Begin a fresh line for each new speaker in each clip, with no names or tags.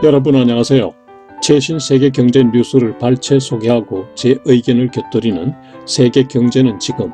여러분 안녕하세요. 최신 세계 경제 뉴스를 발췌 소개하고 제 의견을 곁들이는 세계 경제는 지금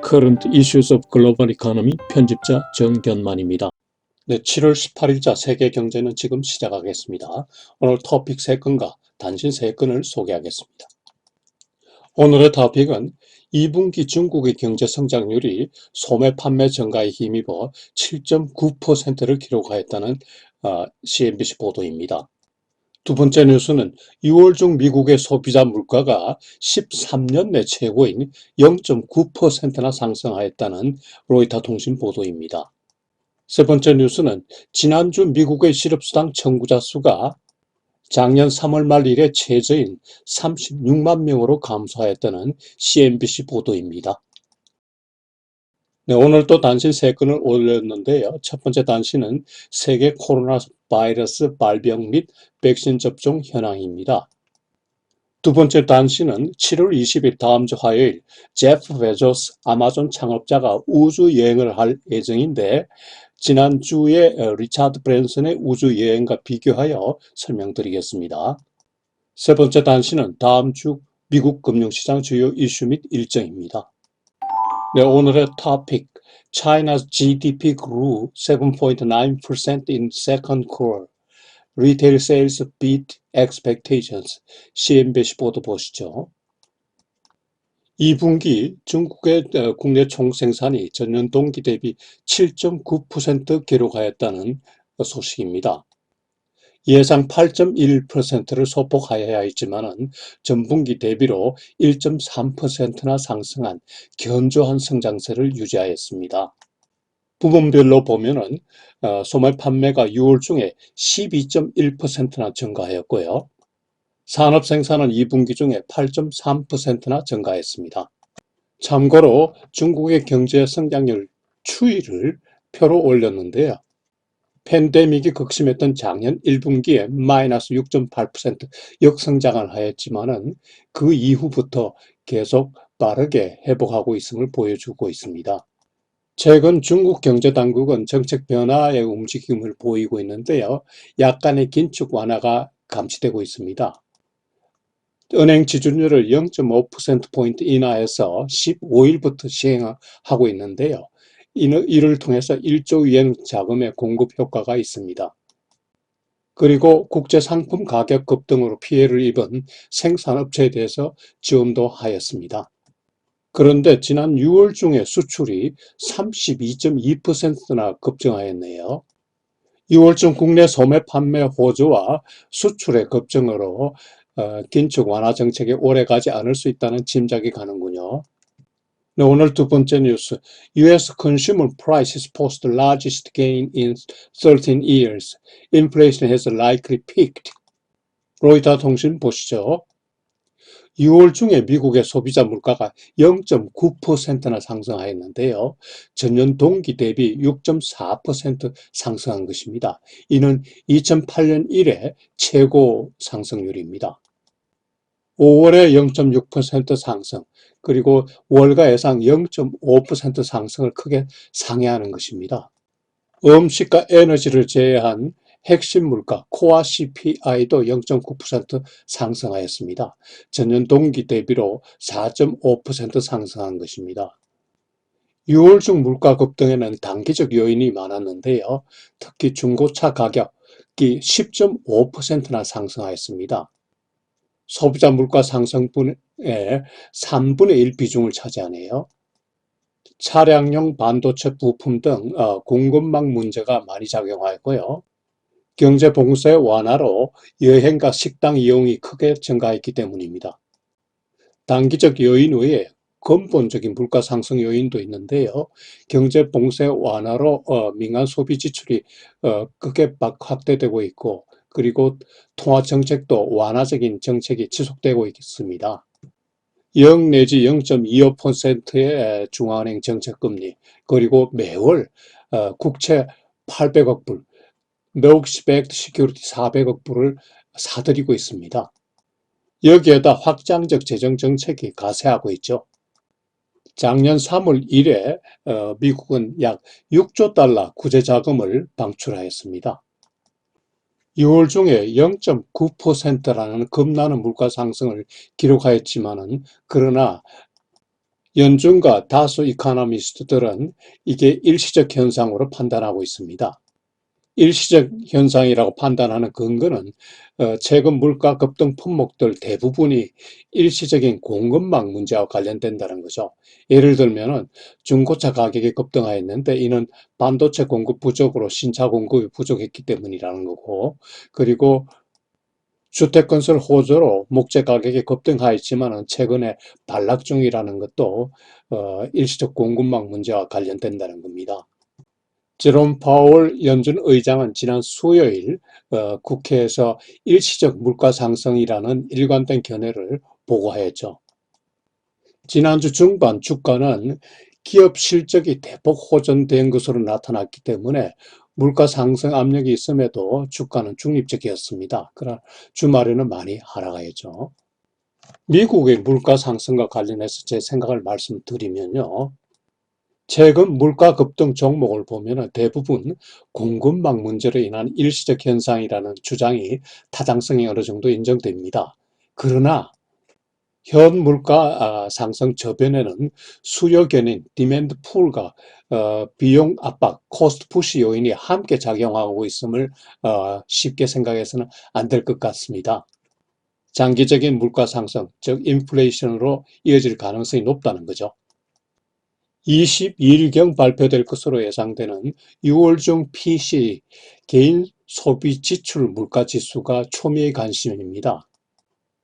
Current Issues of Global Economy 편집자 정견만입니다. 네, 7월 18일자 세계 경제는 지금 시작하겠습니다. 오늘 토픽 3건과 단신 3건을 소개하겠습니다. 오늘의 토픽은 2분기 중국의 경제 성장률이 소매 판매 증가에 힘입어 7.9%를 기록하였다는 CNBC 보도입니다. 두 번째 뉴스는 6월 중 미국의 소비자 물가가 13년 내 최고인 0.9%나 상승하였다는 로이터 통신 보도입니다. 세 번째 뉴스는 지난주 미국의 실업수당 청구자 수가 작년 3월 말 이래 최저인 36만 명으로 감소하였다는 CNBC 보도입니다. 네, 오늘 또 단신 3건을 올렸는데요. 첫 번째 단신은 세계 코로나 바이러스 발병 및 백신 접종 현황입니다. 두 번째 단신은 7월 20일 다음 주 화요일 제프 베조스 아마존 창업자가 우주 여행을 할 예정인데 지난주에 리차드 브랜슨의 우주 여행과 비교하여 설명드리겠습니다. 세 번째 단신은 다음 주 미국 금융시장 주요 이슈 및 일정입니다. 네, 오늘의 토픽. China's GDP grew 7.9% in second quarter. Retail sales beat expectations. CNBC 보도 보시죠. 2분기 중국의 국내 총생산이 전년 동기 대비 7.9% 기록하였다는 소식입니다. 예상 8.1%를 소폭하여야 했지만은 전분기 대비로 1.3%나 상승한 견조한 성장세를 유지하였습니다. 부문별로 보면은 소매 판매가 6월 중에 12.1%나 증가하였고요. 산업 생산은 2분기 중에 8.3%나 증가했습니다. 참고로 중국의 경제 성장률 추이를 표로 올렸는데요. 팬데믹이 극심했던 작년 1분기에 마이너스 6.8% 역성장을 하였지만은 그 이후부터 계속 빠르게 회복하고 있음을 보여주고 있습니다. 최근 중국 경제당국은 정책 변화의 움직임을 보이고 있는데요. 약간의 긴축 완화가 감지되고 있습니다. 은행 지준율을 0.5%포인트 인하해서 15일부터 시행하고 있는데요. 이를 통해서 1조 위안 자금의 공급 효과가 있습니다. 그리고 국제 상품 가격 급등으로 피해를 입은 생산업체에 대해서 지원도 하였습니다. 그런데 지난 6월 중에 수출이 32.2%나 급증하였네요. 6월 중 국내 소매 판매 호조와 수출의 급증으로 긴축 완화 정책이 오래가지 않을 수 있다는 짐작이 가는군요. 네, 오늘 두 번째 뉴스. US consumer prices post largest gain in 13 years. Inflation has likely peaked. 로이터 통신 보시죠. 6월 중에 미국의 소비자 물가가 0.9%나 상승하였는데요. 전년 동기 대비 6.4% 상승한 것입니다. 이는 2008년 이래 최고 상승률입니다. 5월에 0.6% 상승, 그리고 월가 예상 0.5% 상승을 크게 상회하는 것입니다. 음식과 에너지를 제외한 핵심 물가 코어 CPI도 0.9% 상승하였습니다. 전년 동기 대비로 4.5% 상승한 것입니다. 6월 중 물가 급등에는 단기적 요인이 많았는데요. 특히 중고차 가격이 10.5%나 상승하였습니다. 소비자 물가 상승분의 3분의 1 비중을 차지하네요. 차량용 반도체 부품 등 공급망 문제가 많이 작용하였고요. 경제 봉쇄 완화로 여행과 식당 이용이 크게 증가했기 때문입니다. 단기적 요인 외에 근본적인 물가 상승 요인도 있는데요. 경제 봉쇄 완화로 민간 소비 지출이 크게 확대되고 있고, 그리고 통화 정책도 완화적인 정책이 지속되고 있습니다. 0 내지 0.25%의 중앙은행 정책금리, 그리고 매월 국채 800억 불, Mortgage-backed security 400억 불을 사들이고 있습니다. 여기에다 확장적 재정 정책이 가세하고 있죠. 작년 3월 이래 미국은 약 6조 달러 구제 자금을 방출하였습니다.
6월 중에 0.9%라는 겁나는 물가 상승을 기록하였지만은, 그러나 연준과 다수 이코노미스트들은 이게 일시적 현상으로 판단하고 있습니다. 일시적 현상이라고 판단하는 근거는 최근 물가 급등 품목들 대부분이 일시적인 공급망 문제와 관련된다는 거죠. 예를 들면은 중고차 가격이 급등하였는데 이는 반도체 공급 부족으로 신차 공급이 부족했기 때문이라는 거고, 그리고 주택건설 호조로 목재 가격이 급등하였지만은 최근에 반락 중이라는 것도 일시적 공급망 문제와 관련된다는 겁니다. 제롬 파월 연준 의장은 지난 수요일 국회에서 일시적 물가 상승이라는 일관된 견해를 보고하였죠. 지난주 중반 주가는 기업 실적이 대폭 호전된 것으로 나타났기 때문에 물가 상승 압력이 있음에도 주가는 중립적이었습니다. 그러나 주말에는 많이 하락하였죠. 미국의 물가 상승과 관련해서 제 생각을 말씀드리면요. 최근 물가 급등 종목을 보면 대부분 공급망 문제로 인한 일시적 현상이라는 주장이 타당성이 어느 정도 인정됩니다. 그러나 현 물가 상승 저변에는 수요 견인, 디맨드 풀과 비용 압박, 코스트 푸시 요인이 함께 작용하고 있음을 쉽게 생각해서는 안 될 것 같습니다. 장기적인 물가 상승, 즉 인플레이션으로 이어질 가능성이 높다는 거죠. 22일경 발표될 것으로 예상되는 6월 중 PC 개인 소비 지출 물가 지수가 초미의 관심입니다.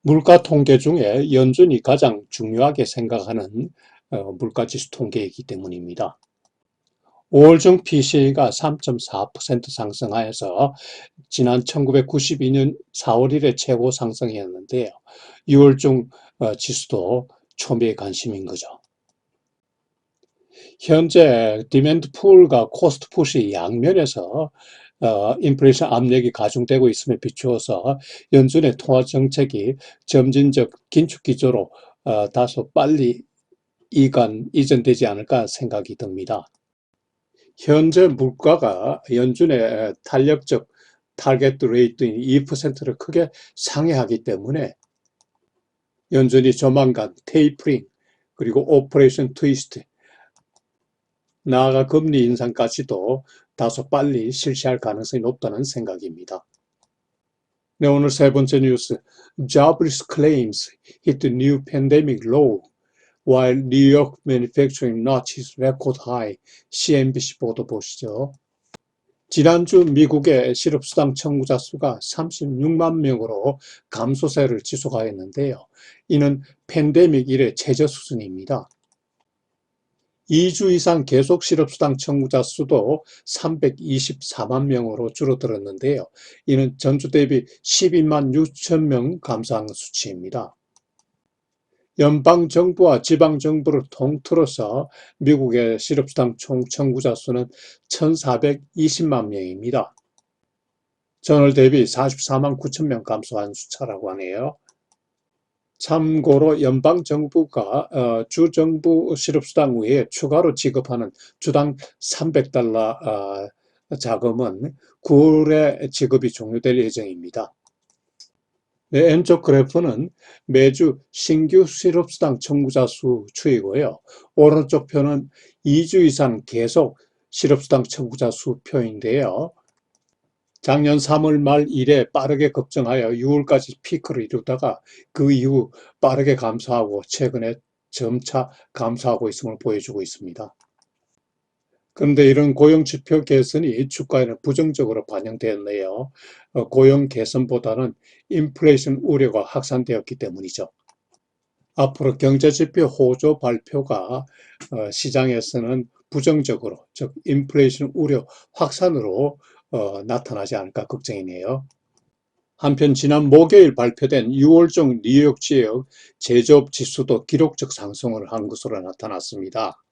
물가 통계 중에 연준이 가장 중요하게 생각하는 물가 지수 통계이기 때문입니다. 5월 중 PC가 3.4% 상승하여서 지난 1992년 4월 이래 최고 상승이었는데요. 6월 중 지수도 초미의 관심인 거죠. 현재 디맨드 풀과 코스트 푸시 양면에서 인플레이션 압력이 가중되고 있음에 비추어서 연준의 통화 정책이 점진적 긴축 기조로 다소 빨리 이전되지 않을까 생각이 듭니다. 현재 물가가 연준의 탄력적 타겟 레이트인 2%를 크게 상회하기 때문에 연준이 조만간 테이퍼링 그리고 오퍼레이션 트위스트, 나아가 금리 인상까지도 다소 빨리 실시할 가능성이 높다는 생각입니다. 네, 오늘 세 번째 뉴스. Jobless claims hit new pandemic low while New York manufacturing notches record high. CNBC 보도 보시죠. 지난주 미국의 실업수당 청구자 수가 36만 명으로 감소세를 지속하였는데요. 이는 팬데믹 이래 최저 수준입니다. 2주 이상 계속 실업수당 청구자 수도 324만 명으로 줄어들었는데요. 이는 전주 대비 12만 6천 명 감소한 수치입니다. 연방정부와 지방정부를 통틀어서 미국의 실업수당 총 청구자 수는 1,420만 명입니다. 전월 대비 44만 9천 명 감소한 숫자라고 하네요. 참고로 연방정부가 주정부 실업수당 외에 추가로 지급하는 주당 $300 자금은 9월에 지급이 종료될 예정입니다. 네, 왼쪽 그래프는 매주 신규 실업수당 청구자 수 추이고요. 오른쪽 표는 2주 이상 계속 실업수당 청구자 수 표인데요. 작년 3월 말 이래 빠르게 급증하여 6월까지 피크를 이루다가 그 이후 빠르게 감소하고 최근에 점차 감소하고 있음을 보여주고 있습니다. 그런데 이런 고용 지표 개선이 주가에는 부정적으로 반영되었네요. 고용 개선보다는 인플레이션 우려가 확산되었기 때문이죠. 앞으로 경제지표 호조 발표가 시장에서는 부정적으로, 즉 인플레이션 우려 확산으로 나타나지 않을까 걱정이네요. 한편 지난 목요일 발표된 6월 중 뉴욕 지역 제조업 지수도 기록적 상승을 한 것으로 나타났습니다.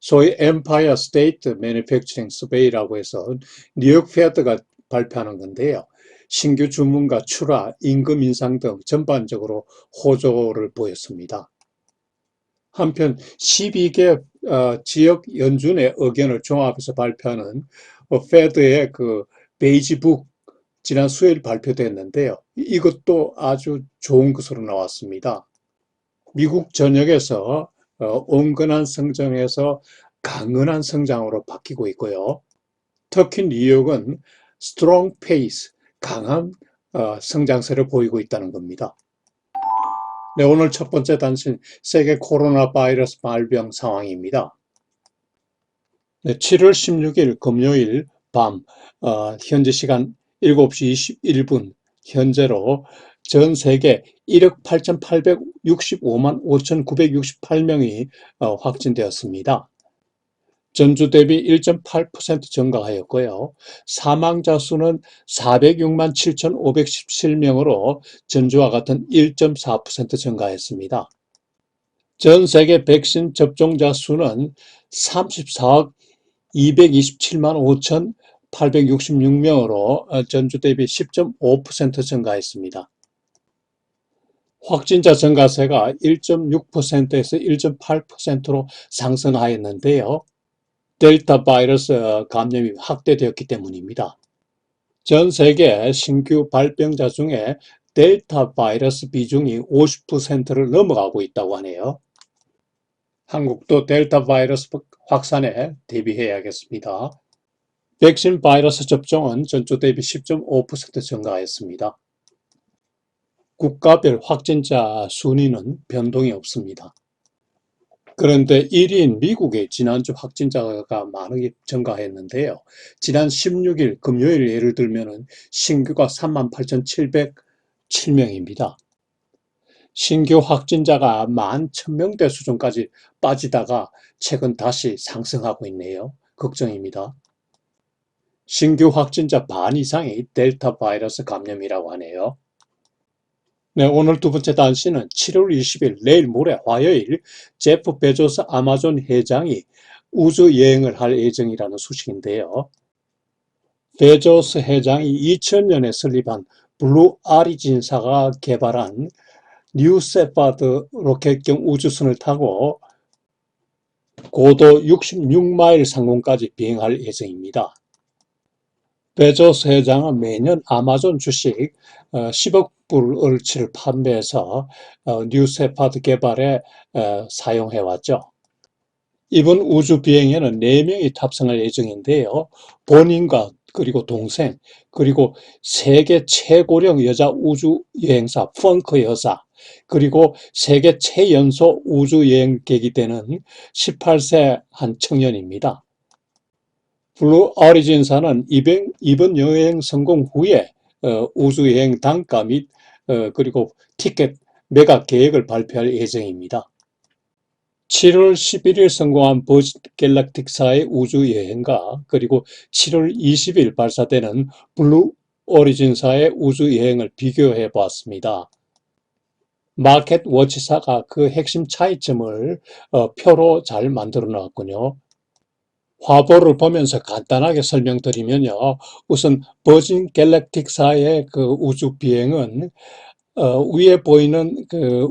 소위 Empire State Manufacturing Survey라고 해서 뉴욕 페드가 발표하는 건데요. 신규 주문과 출하, 임금 인상 등 전반적으로 호조를 보였습니다. 한편 12개 지역 연준의 의견을 종합해서 발표하는 페드의 그 베이지북 지난 수요일 발표됐는데요. 이것도 아주 좋은 것으로 나왔습니다. 미국 전역에서 온건한 성장에서 강건한 성장으로 바뀌고 있고요. 특히 뉴욕은 strong pace, 강한 성장세를 보이고 있다는 겁니다. 네, 오늘 첫 번째 단신 세계 코로나 바이러스 발병 상황입니다. 네, 7월 16일 금요일 밤 현지 시간 7시 21분 현재로 전 세계 1억 8,865만 5,968명이 확진되었습니다. 전주 대비 1.8% 증가하였고요. 사망자 수는 406만 7,517명으로 전주와 같은 1.4% 증가했습니다. 전 세계 백신 접종자 수는 34억 227만 5,866명으로 전주 대비 10.5% 증가했습니다. 확진자 증가세가 1.6%에서 1.8%로 상승하였는데요. 델타 바이러스 감염이 확대되었기 때문입니다. 전 세계 신규 발병자 중에 델타 바이러스 비중이 50%를 넘어가고 있다고 하네요. 한국도 델타 바이러스 확산에 대비해야겠습니다. 백신 바이러스 접종은 전주 대비 10.5% 증가했습니다. 국가별 확진자 순위는 변동이 없습니다. 그런데 1위인 미국의 지난주 확진자가 많이 증가했는데요. 지난 16일 금요일 예를 들면 신규가 38,707명입니다. 신규 확진자가 11,000명대 수준까지 빠지다가 최근 다시 상승하고 있네요. 걱정입니다. 신규 확진자 반 이상이 델타 바이러스 감염이라고 하네요. 네, 오늘 두 번째 단신은 7월 20일 내일 모레 화요일 제프 베조스 아마존 회장이 우주 여행을 할 예정이라는 소식인데요. 베조스 회장이 2000년에 설립한 블루 아리진사가 개발한 뉴 세파드 로켓형 우주선을 타고 고도 66마일 상공까지 비행할 예정입니다. 베조스 회장은 매년 아마존 주식 10억 불어치를 판매해서 뉴 세파드 개발에 사용해왔죠. 이번 우주 비행에는 4명이 탑승할 예정인데요. 본인과 그리고 동생, 그리고 세계 최고령 여자 우주 여행사 펑크 여사, 그리고 세계 최연소 우주 여행객이 되는 18세 한 청년입니다. 블루 오리진사는 이번 여행 성공 후에 우주 여행 단가 및 그리고 티켓 매각 계획을 발표할 예정입니다. 7월 11일 성공한 버진 갤럭틱사의 우주 여행과 그리고 7월 20일 발사되는 블루 오리진사의 우주 여행을 비교해 보았습니다. 마켓 워치사가 그 핵심 차이점을 표로 잘 만들어 놨군요. 화보를 보면서 간단하게 설명드리면요. 우선 버진 갤럭틱사의 그 우주 비행은 위에 보이는 그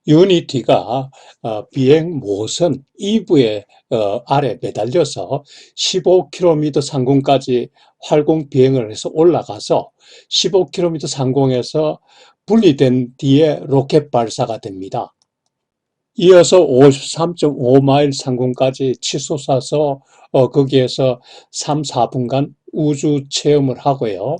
유니티가 비행 모선 이브의 아래 매달려서 15km 상공까지 활공 비행을 해서 올라가서 15km 상공에서 분리된 뒤에 로켓 발사가 됩니다. 이어서 53.5마일 상공까지 치솟아서 거기에서 3, 4분간 우주 체험을 하고요.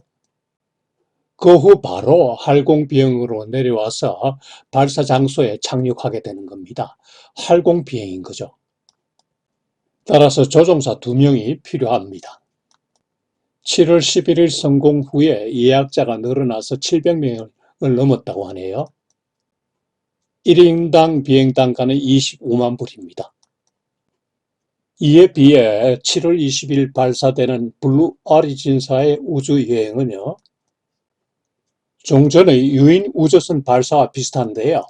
그 후 바로 활공 비행으로 내려와서 발사 장소에 착륙하게 되는 겁니다. 활공 비행인 거죠. 따라서 조종사 2명이 필요합니다. 7월 11일 성공 후에 예약자가 늘어나서 700명을 넘었다고 하네요. 1인당 비행 단가는 25만 불입니다. 이에 비해 7월 20일 발사되는 블루 오리진사의 우주 여행은요. 종전의 유인 우주선 발사와 비슷한데요.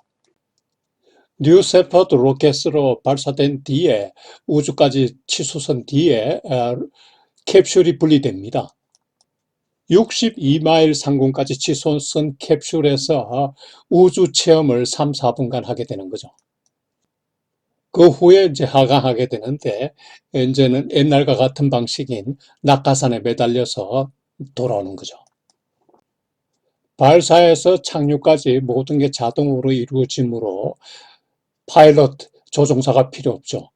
뉴 세퍼드 로켓으로 발사된 뒤에 우주까지 치솟은 뒤에 캡슐이 분리됩니다. 62마일 상공까지 치솟은 캡슐에서 우주 체험을 3, 4분간 하게 되는 거죠. 그 후에 이제 하강하게 되는데 이제는 옛날과 같은 방식인 낙하산에 매달려서 돌아오는 거죠. 발사에서 착륙까지 모든 게 자동으로 이루어지므로 파일럿 조종사가 필요 없죠.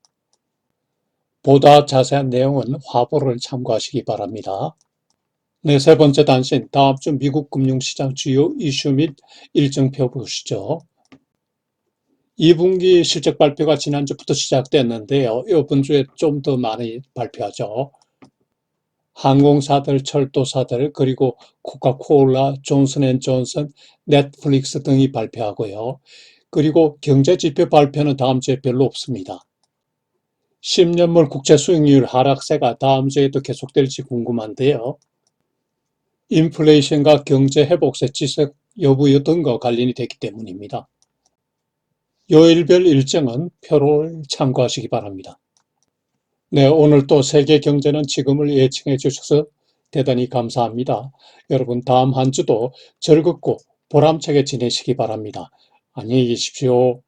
보다 자세한 내용은 화보를 참고하시기 바랍니다. 네, 세 번째 단신, 다음 주 미국 금융시장 주요 이슈 및 일정표 보시죠. 2분기 실적 발표가 지난주부터 시작됐는데요. 이번 주에 좀 더 많이 발표하죠. 항공사들, 철도사들, 그리고 코카콜라, 존슨앤존슨, 넷플릭스 등이 발표하고요. 그리고 경제지표 발표는 다음 주에 별로 없습니다. 10년물 국채 수익률 하락세가 다음 주에도 계속될지 궁금한데요. 인플레이션과 경제 회복세 지속 여부 등과 관련이 되기 때문입니다. 요일별 일정은 표를 참고하시기 바랍니다. 네, 오늘 또 세계 경제는 지금을 예측해 주셔서 대단히 감사합니다. 여러분 다음 한 주도 즐겁고 보람차게 지내시기 바랍니다. 안녕히 계십시오.